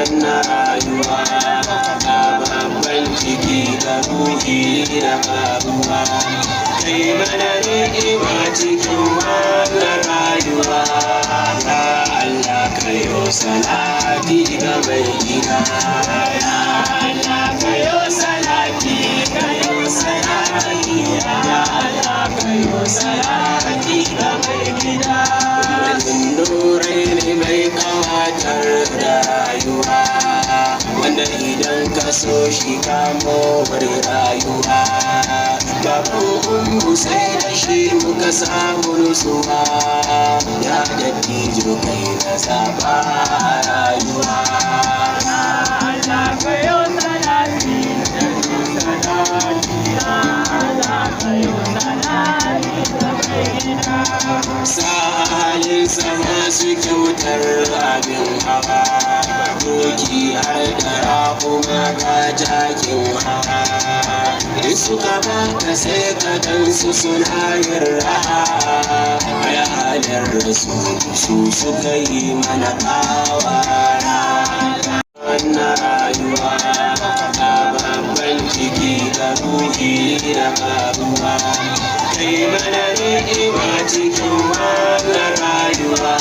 wannan rayuwa babban ciki da ruhi da karuwa kai mana ni'ima cikin wannan rayuwa ya Allah kayo salati ga mai gida ya Allah kayo salati ya Allah kayo salati ga mai gida wannan nurai ne mai kawatar da rayuwa wanda idan ka so shi kamo bari rayuwa babu sai da shi muka samu nutsuwa ya dattijo kai na zaba rayuwa Allah kayo salati sa'alin sama su kyautar abin hawa doki har da rahuma ga jakin hawa in suka baka sai ka gansu suna yin raha a halin rasu su suka yi mana kawa wannan rayuwa babban ciki da ruhi da karuwa kai mana ni'ima cikin wannan rayuwa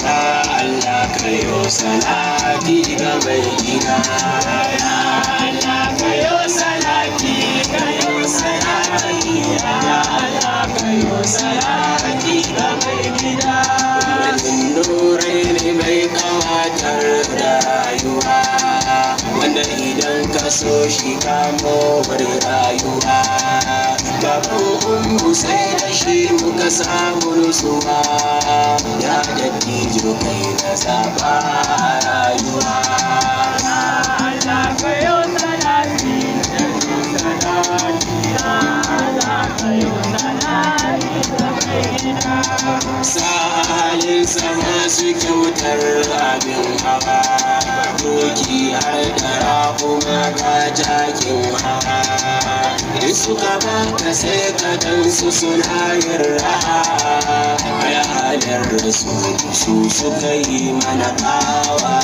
ya Allah kayo salati ga mai gida ya Allah kayo salati ya Allah kayo salati ga mai gida wannan nurai ne mai kawatar da rayuwa wanda idan ka so shi kamo bari rayuwa babu sai da shi muka samu nutsuwa ya dattijo kai na zaba rayuwa Allah kayo salati sa'alin sama su kyautar abin hawa doki har da rahuma ga jakin hawa in suka baka sai ka gansu suna yin raha a halin rasu su suka yi mana kawa